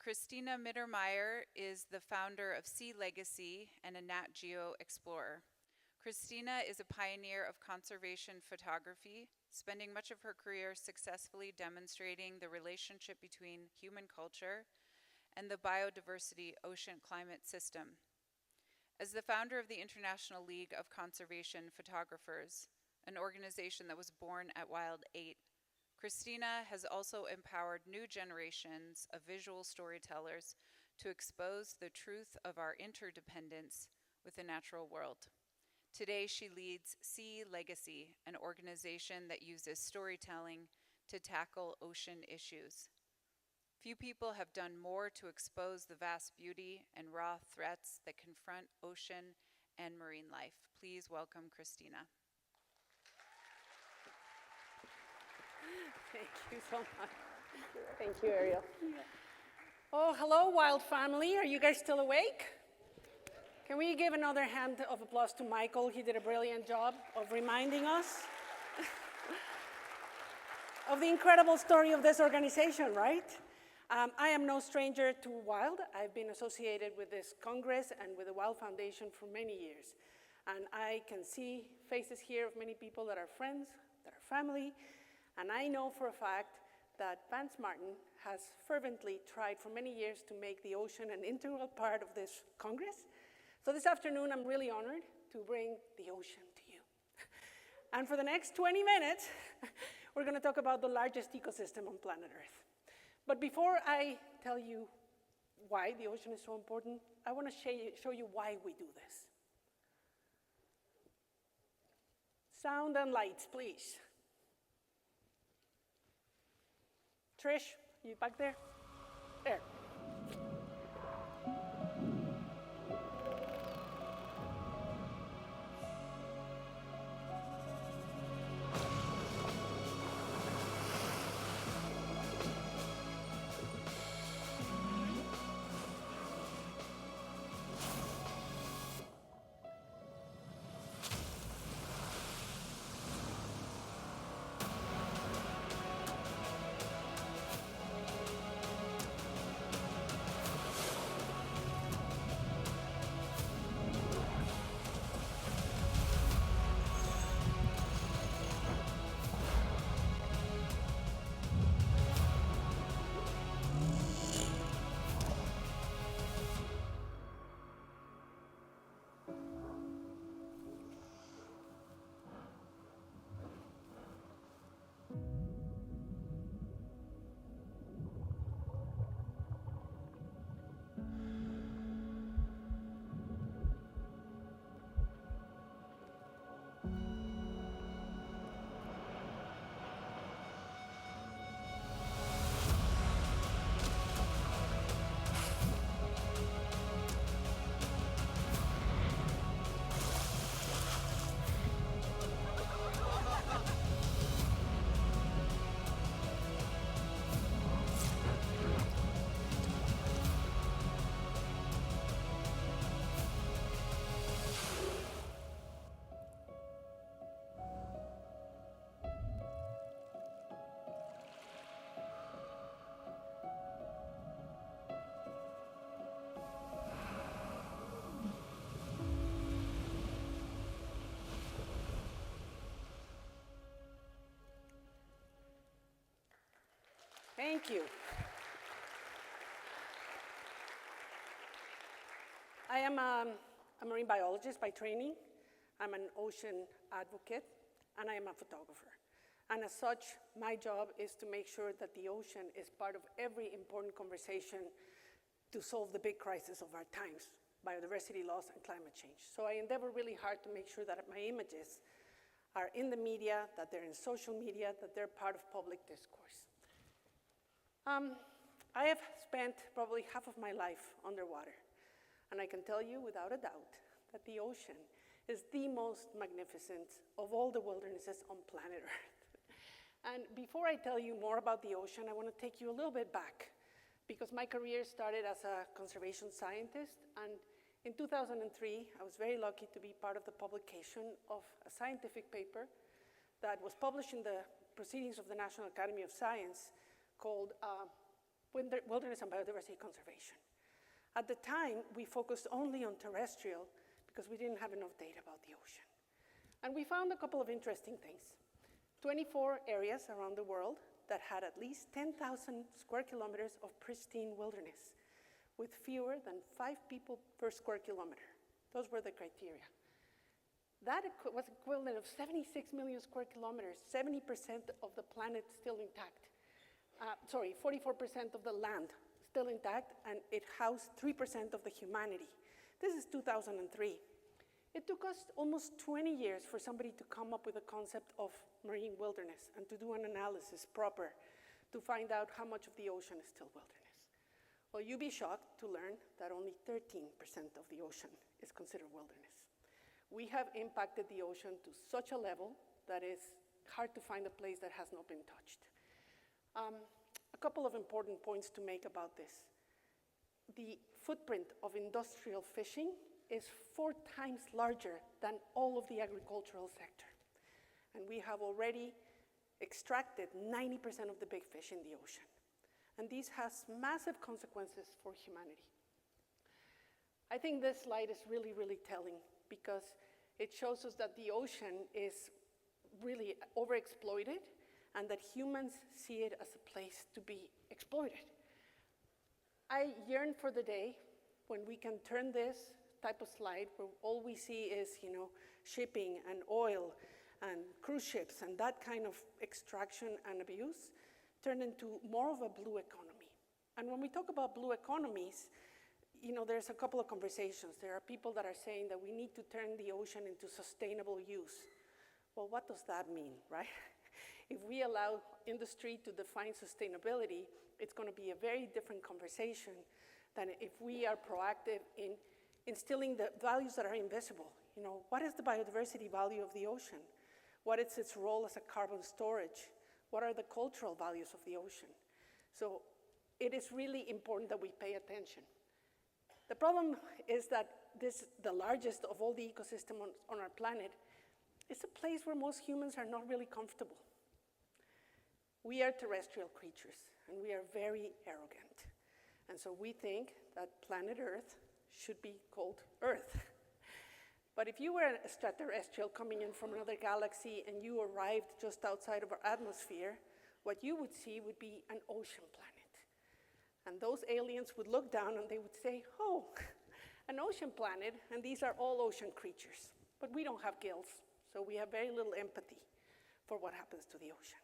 Cristina Mittermeier is the founder of Sea Legacy and a NatGeo explorer. Cristina is a pioneer of conservation photography, spending much of her career successfully demonstrating the relationship between human culture and the biodiversity ocean-climate system. As the founder of the International League of Conservation Photographers, an organization that was born at WILD12, Cristina has also empowered new generations of visual storytellers to expose the truth of our interdependence with the natural world. Today, she leads Sea Legacy, an organization that uses storytelling to tackle ocean issues. Few people have done more to expose the vast beauty and raw threats that confront ocean and marine life. Please welcome Cristina. Thank you so much. Thank you, Ariel. Oh, hello, Wild family. Are you guys still awake? Can we give another hand of applause to Michael? He did a brilliant job of reminding us of the incredible story of this organization, right? I am no stranger to WILD. I've been associated with this Congress and with the WILD Foundation for many years. And I can see faces here of many people that are friends, that are family. And I know for a fact that Vance Martin has fervently tried for many years to make the ocean an integral part of this Congress. So this afternoon, I'm really honored to bring the ocean to you. And for the next 20 minutes, we're going to talk about the largest ecosystem on planet Earth. But before I tell you why the ocean is so important, I want to show you why we do this. Sound and lights, please. Trish, you back there? There. Thank you. I am a marine biologist by training. I'm an ocean advocate, and I am a photographer. And as such, my job is to make sure that the ocean is part of every important conversation to solve the big crisis of our times, biodiversity loss and climate change. So I endeavor really hard to make sure that my images are in the media, that they're in social media, that they're part of public discourse. I have spent probably half of my life underwater, and I can tell you without a doubt that the ocean is the most magnificent of all the wildernesses on planet Earth. And before I tell you more about the ocean, I want to take you a little bit back, because my career started as a conservation scientist, and in 2003, I was very lucky to be part of the publication of a scientific paper that was published in the Proceedings of the National Academy of Science called wilderness and biodiversity conservation. At the time, we focused only on terrestrial because we didn't have enough data about the ocean. And we found a couple of interesting things. 24 areas around the world that had at least 10,000 square kilometers of pristine wilderness with fewer than 5 people per square kilometer. Those were the criteria. That was equivalent of 76 million square kilometers, 70% of the planet still intact. 44% of the land still intact, and it housed 3% of the humanity. This is 2003. It took us almost 20 years for somebody to come up with a concept of marine wilderness and to do an analysis proper to find out how much of the ocean is still wilderness. Well, you'd be shocked to learn that only 13% of the ocean is considered wilderness. We have impacted the ocean to such a level that it's hard to find a place that has not been touched. A couple of important points to make about this. The footprint of industrial fishing is 4 times larger than all of the agricultural sector. And we have already extracted 90% of the big fish in the ocean. And this has massive consequences for humanity. I think this slide is really, really telling because it shows us that the ocean is really overexploited and that humans see it as a place to be exploited. I yearn for the day when we can turn this type of slide where all we see is, shipping and oil and cruise ships and that kind of extraction and abuse turn into more of a blue economy. And when we talk about blue economies, there's a couple of conversations. There are people that are saying that we need to turn the ocean into sustainable use. Well, what does that mean, right? If we allow industry to define sustainability, it's going to be a very different conversation than if we are proactive in instilling the values that are invisible. What is the biodiversity value of the ocean? What is its role as a carbon storage? What are the cultural values of the ocean? So it is really important that we pay attention. The problem is that the largest of all the ecosystem on our planet, is a place where most humans are not really comfortable. We are terrestrial creatures, and we are very arrogant. And so we think that planet Earth should be called Earth. But if you were an extraterrestrial coming in from another galaxy and you arrived just outside of our atmosphere, what you would see would be an ocean planet. And those aliens would look down and they would say, oh, an ocean planet, and these are all ocean creatures. But we don't have gills, so we have very little empathy for what happens to the ocean.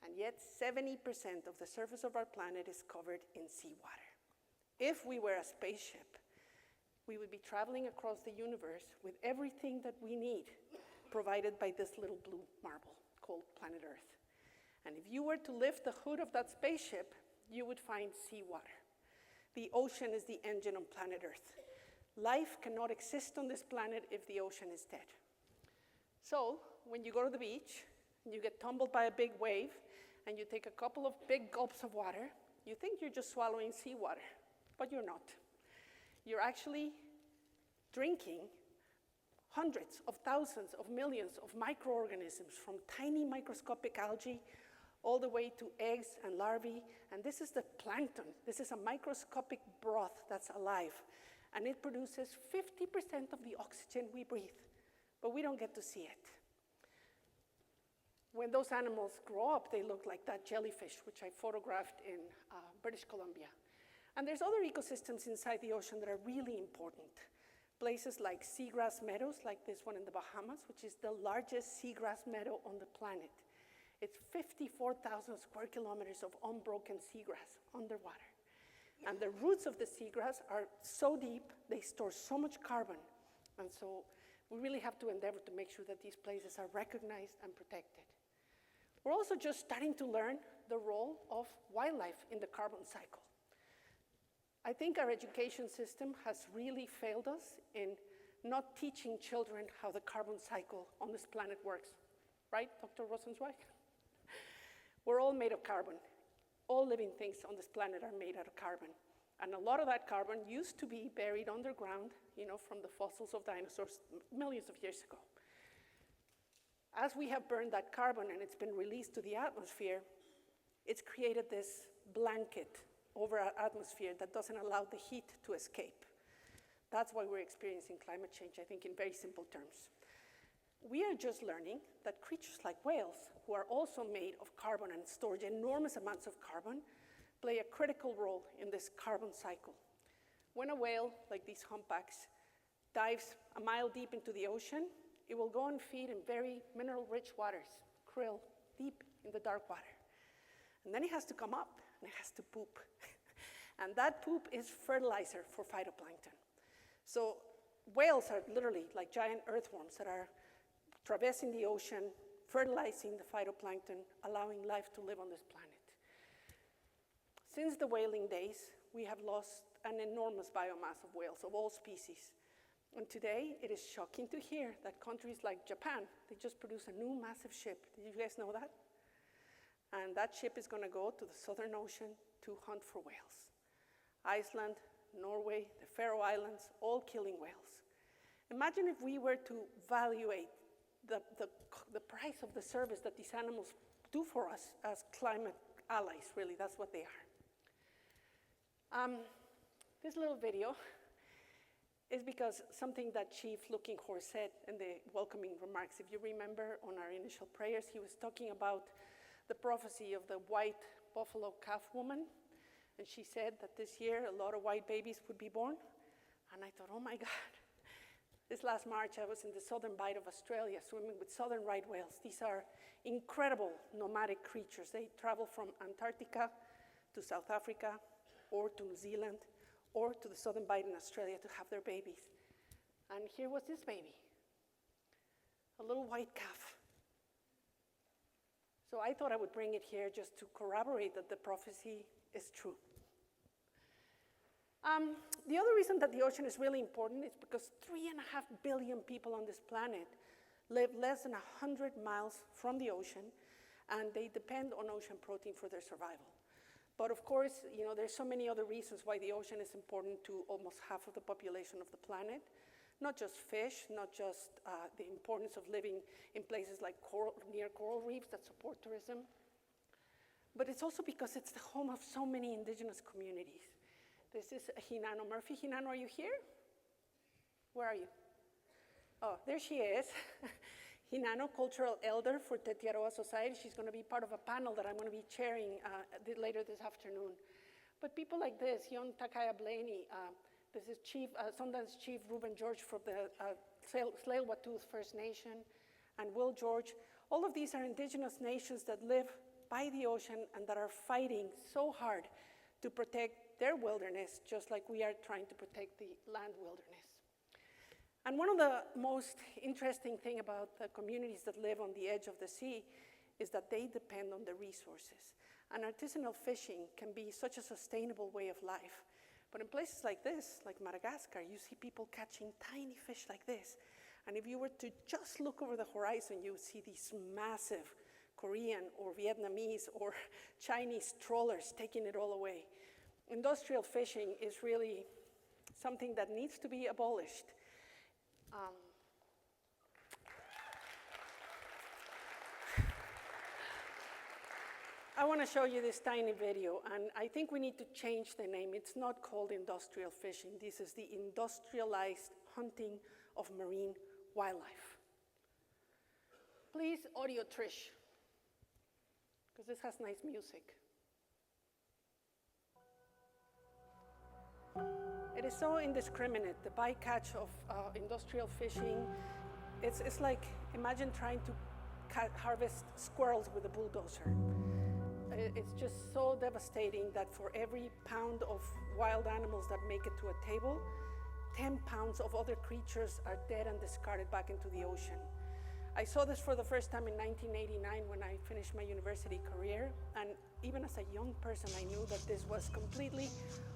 And yet 70% of the surface of our planet is covered in seawater. If we were a spaceship, we would be traveling across the universe with everything that we need provided by this little blue marble called planet Earth. And if you were to lift the hood of that spaceship, you would find seawater. The ocean is the engine on planet Earth. Life cannot exist on this planet if the ocean is dead. So when you go to the beach, and you get tumbled by a big wave, and you take a couple of big gulps of water, you think you're just swallowing seawater, but you're not. You're actually drinking hundreds of thousands of millions of microorganisms, from tiny microscopic algae all the way to eggs and larvae, and this is the plankton. This is a microscopic broth that's alive, and it produces 50% of the oxygen we breathe, but we don't get to see it. When those animals grow up, they look like that jellyfish, which I photographed in British Columbia. And there's other ecosystems inside the ocean that are really important. Places like seagrass meadows, like this one in the Bahamas, which is the largest seagrass meadow on the planet. It's 54,000 square kilometers of unbroken seagrass underwater. And the roots of the seagrass are so deep, they store so much carbon. And so we really have to endeavor to make sure that these places are recognized and protected. We're also just starting to learn the role of wildlife in the carbon cycle. I think our education system has really failed us in not teaching children how the carbon cycle on this planet works. Right, Dr. Rosenzweig? We're all made of carbon. All living things on this planet are made out of carbon. And a lot of that carbon used to be buried underground, from the fossils of dinosaurs millions of years ago. As we have burned that carbon and it's been released to the atmosphere, it's created this blanket over our atmosphere that doesn't allow the heat to escape. That's why we're experiencing climate change, I think, in very simple terms. We are just learning that creatures like whales, who are also made of carbon and store enormous amounts of carbon, play a critical role in this carbon cycle. When a whale, like these humpbacks, dives a mile deep into the ocean, it will go and feed in very mineral-rich waters, krill, deep in the dark water. And then it has to come up, and it has to poop. And that poop is fertilizer for phytoplankton. So whales are literally like giant earthworms that are traversing the ocean, fertilizing the phytoplankton, allowing life to live on this planet. Since the whaling days, we have lost an enormous biomass of whales of all species. And today, it is shocking to hear that countries like Japan, they just produced a new massive ship. Did you guys know that? And that ship is going to go to the Southern Ocean to hunt for whales. Iceland, Norway, the Faroe Islands, all killing whales. Imagine if we were to evaluate the price of the service that these animals do for us as climate allies, really, that's what they are. This little video is because something that Chief Looking Horse said in the welcoming remarks. If you remember on our initial prayers, he was talking about the prophecy of the white buffalo calf woman. And she said that this year a lot of white babies would be born. And I thought, oh my God. This last March, I was in the southern bight of Australia swimming with southern right whales. These are incredible nomadic creatures. They travel from Antarctica to South Africa or to New Zealand or to the southern bight in Australia to have their babies. And here was this baby, a little white calf. So I thought I would bring it here just to corroborate that the prophecy is true. The other reason that the ocean is really important is because 3.5 billion people on this planet live less than 100 miles from the ocean, and they depend on ocean protein for their survival. But of course, you know, there's so many other reasons why the ocean is important to almost half of the population of the planet. Not just fish, not just the importance of living in places like near coral reefs that support tourism, but it's also because it's the home of so many indigenous communities. This is Hinano Murphy. Hinano, are you here? Where are you? Oh, there she is. Hinano, cultural elder for Tetiaroa Society. She's going to be part of a panel that I'm going to be chairing later this afternoon. But people like this, Yon Takaya Blaney, this is Sundance Chief Reuben George from the Tsleil-Waututh First Nation, and Will George. All of these are indigenous nations that live by the ocean and that are fighting so hard to protect their wilderness, just like we are trying to protect the land wilderness. And one of the most interesting things about the communities that live on the edge of the sea is that they depend on the resources. And artisanal fishing can be such a sustainable way of life. But in places like this, like Madagascar, you see people catching tiny fish like this. And if you were to just look over the horizon, you would see these massive Korean or Vietnamese or Chinese trawlers taking it all away. Industrial fishing is really something that needs to be abolished. I want to show you this tiny video, and I think we need to change the name. It's not called industrial fishing. This is the industrialized hunting of marine wildlife. Please, audio Trish, because this has nice music. It is so indiscriminate, the bycatch of industrial fishing. It's like, imagine trying to harvest squirrels with a bulldozer. It's just so devastating that for every pound of wild animals that make it to a table, 10 pounds of other creatures are dead and discarded back into the ocean. I saw this for the first time in 1989 when I finished my university career, and even as a young person, I knew that this was completely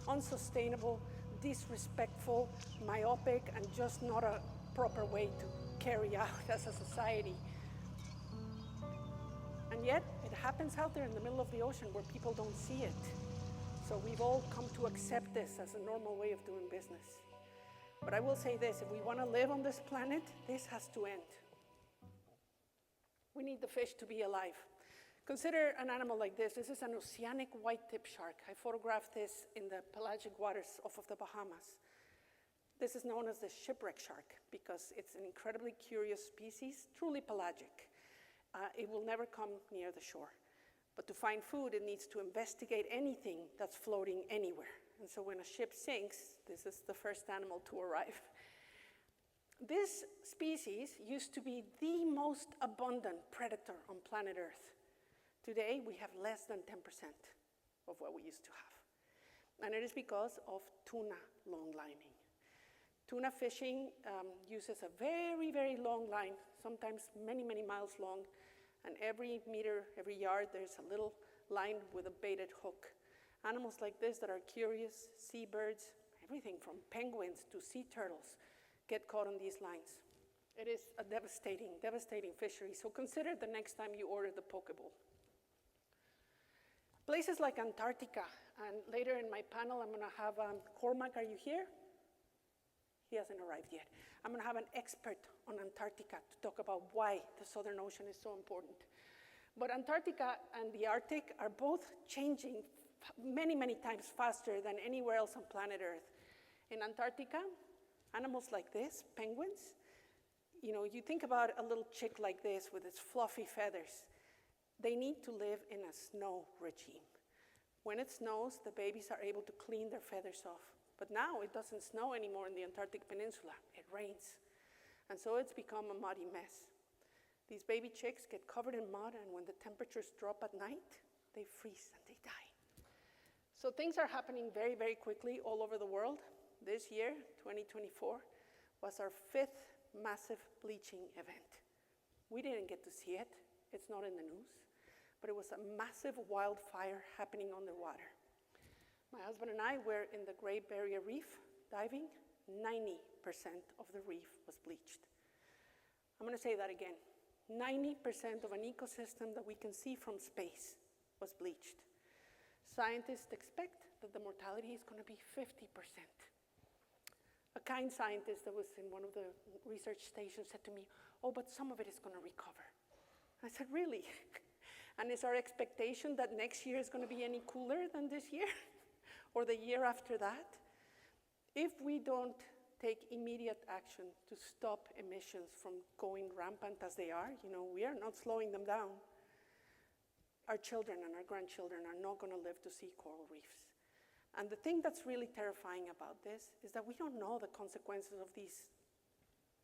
unsustainable, disrespectful, myopic, and just not a proper way to carry out as a society. And yet, it happens out there in the middle of the ocean where people don't see it. So we've all come to accept this as a normal way of doing business. But I will say this, if we want to live on this planet, this has to end. We need the fish to be alive. Consider an animal like this. This is an oceanic white-tip shark. I photographed this in the pelagic waters off of the Bahamas. This is known as the shipwreck shark because it's an incredibly curious species, truly pelagic. It will never come near the shore. But to find food, it needs to investigate anything that's floating anywhere. And so when a ship sinks, this is the first animal to arrive. This species used to be the most abundant predator on planet Earth. Today, we have less than 10% of what we used to have. And it is because of tuna long-lining. Tuna fishing uses a very, very long line, sometimes many, many miles long. And every meter, every yard, there's a little line with a baited hook. Animals like this that are curious, seabirds, everything from penguins to sea turtles get caught on these lines. It is a devastating, devastating fishery. So consider the next time you order the poke bowl. Places like Antarctica, and later in my panel, I'm gonna have Cormac, are you here? He hasn't arrived yet. I'm gonna have an expert on Antarctica to talk about why the Southern Ocean is so important. But Antarctica and the Arctic are both changing many, many times faster than anywhere else on planet Earth. In Antarctica, animals like this, penguins, you know, you think about a little chick like this with its fluffy feathers. They need to live in a snow regime. When it snows, the babies are able to clean their feathers off. But now it doesn't snow anymore in the Antarctic Peninsula. It rains. And so it's become a muddy mess. These baby chicks get covered in mud, and when the temperatures drop at night, they freeze and they die. So things are happening very, very quickly all over the world. This year, 2024, was our 5th massive bleaching event. We didn't get to see it. It's not in the news. But it was a massive wildfire happening underwater. My husband and I were in the Great Barrier Reef diving. 90% of the reef was bleached. I'm going to say that again. 90% of an ecosystem that we can see from space was bleached. Scientists expect that the mortality is going to be 50%. A kind scientist that was in one of the research stations said to me, "Oh, but some of it is going to recover." I said, "Really? And is our expectation that next year is going to be any cooler than this year? Or the year after that?" If we don't take immediate action to stop emissions from going rampant as they are, you know, we are not slowing them down, our children and our grandchildren are not going to live to see coral reefs. And the thing that's really terrifying about this is that we don't know the consequences of these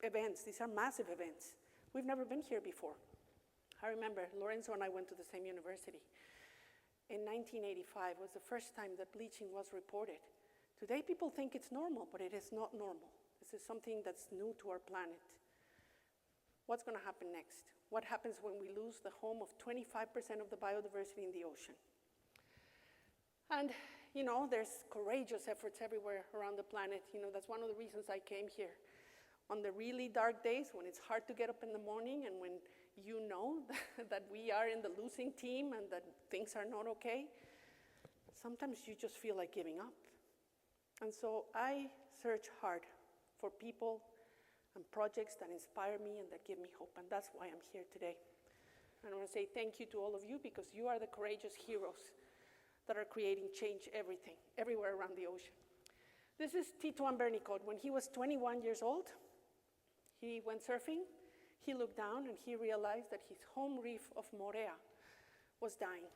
events. These are massive events. We've never been here before. I remember Lorenzo and I went to the same university. In 1985 was the first time that bleaching was reported. Today people think it's normal, but it is not normal. This is something that's new to our planet. What's going to happen next? What happens when we lose the home of 25% of the biodiversity in the ocean? And, you know, there's courageous efforts everywhere around the planet. You know, that's one of the reasons I came here. On the really dark days, when it's hard to get up in the morning and when you know that we are in the losing team and that things are not okay, sometimes you just feel like giving up. And so I search hard for people and projects that inspire me and that give me hope, and that's why I'm here today. And I want to say thank you to all of you because you are the courageous heroes that are creating change everywhere around the ocean. This is Tituan Bernicot. When he was 21 years old, he went surfing. He looked down and he realized that his home reef of Morea was dying.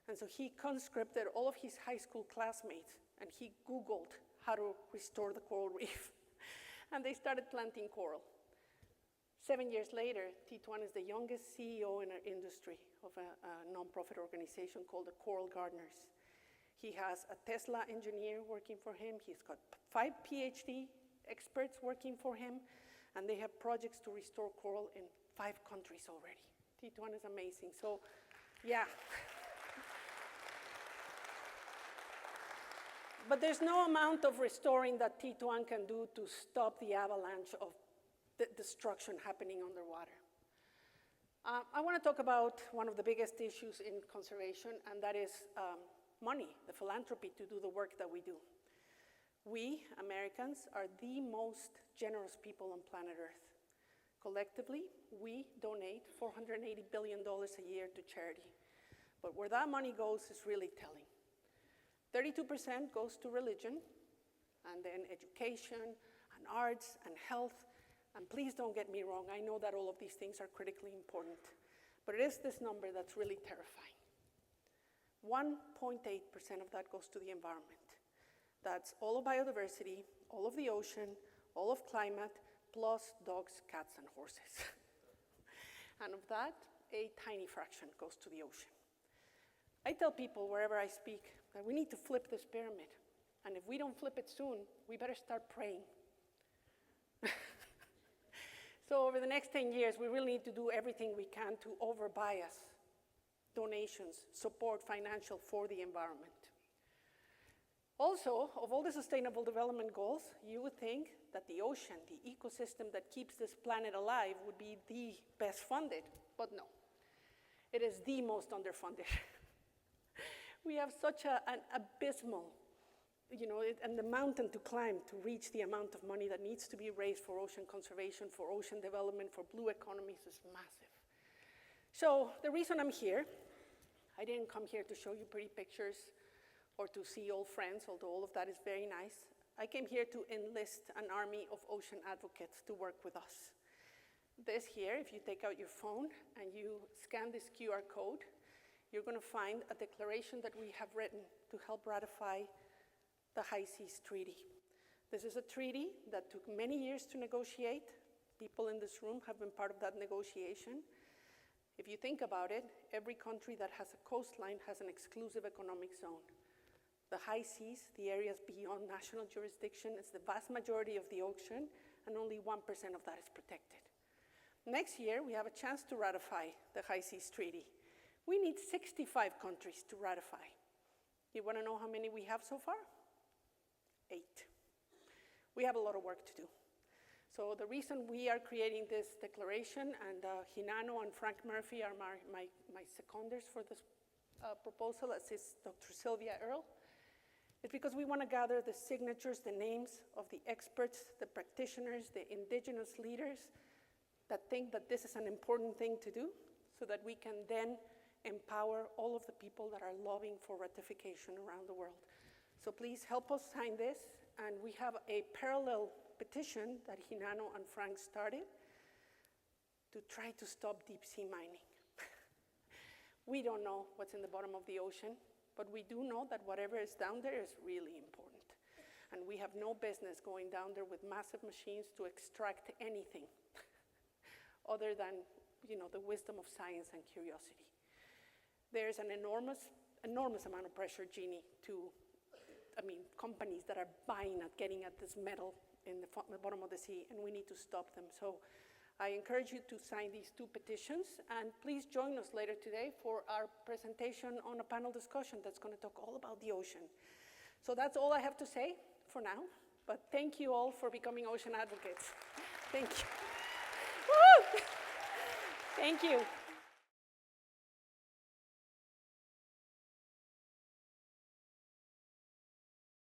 And so he conscripted all of his high school classmates and he Googled how to restore the coral reef. And they started planting coral. 7 years later, Tituan is the youngest CEO in our industry of a nonprofit organization called the Coral Gardeners. He has a Tesla engineer working for him. He's got 5 PhD experts working for him. And they have projects to restore coral in 5 countries already. Tituan is amazing. So, yeah. But there's no amount of restoring that Tituan can do to stop the avalanche of the destruction happening underwater. I want to talk about one of the biggest issues in conservation, and that is money, the philanthropy to do the work that we do. We, Americans, are the most generous people on planet Earth. Collectively, we donate $480 billion a year to charity. But where that money goes is really telling. 32% goes to religion, and then education, and arts, and health. And please don't get me wrong, I know that all of these things are critically important. But it is this number that's really terrifying. 1.8% of that goes to the environment. That's all of biodiversity, all of the ocean, all of climate, plus dogs, cats, and horses. And of that, a tiny fraction goes to the ocean. I tell people wherever I speak that we need to flip this pyramid. And if we don't flip it soon, we better start praying. So over the next 10 years, we really need to do everything we can to over-bias donations, support financial for the environment. Also, of all the Sustainable Development Goals, you would think that the ocean, the ecosystem that keeps this planet alive, would be the best funded, but no. It is the most underfunded. We have such an abysmal, and the mountain to climb to reach the amount of money that needs to be raised for ocean conservation, for ocean development, for blue economies is massive. So the reason I'm here, I didn't come here to show you pretty pictures or to see old friends, although all of that is very nice. I came here to enlist an army of ocean advocates to work with us. This here, if you take out your phone and you scan this QR code, you're going to find a declaration that we have written to help ratify the High Seas Treaty. This is a treaty that took many years to negotiate. People in this room have been part of that negotiation. If you think about it, every country that has a coastline has an exclusive economic zone. The high seas, the areas beyond national jurisdiction, is the vast majority of the ocean, and only 1% of that is protected. Next year, we have a chance to ratify the High Seas Treaty. We need 65 countries to ratify. You want to know how many we have so far? 8. We have a lot of work to do. So the reason we are creating this declaration, and Hinano and Frank Murphy are my seconders for this proposal, as is Dr. Sylvia Earle, is because we want to gather the signatures, the names of the experts, the practitioners, the indigenous leaders that think that this is an important thing to do, so that we can then empower all of the people that are lobbying for ratification around the world. So please help us sign this, and we have a parallel petition that Hinano and Frank started to try to stop deep sea mining. We don't know what's in the bottom of the ocean, but we do know that whatever is down there is really important. And we have no business going down there with massive machines to extract anything other than, the wisdom of science and curiosity. There's an enormous amount of pressure, Jeannie, companies that are buying at getting at this metal in the bottom of the sea, and we need to stop them. So I encourage you to sign these 2 petitions, and please join us later today for our presentation on a panel discussion that's going to talk all about the ocean. So that's all I have to say for now, but thank you all for becoming ocean advocates. Thank you. Woo! Thank you.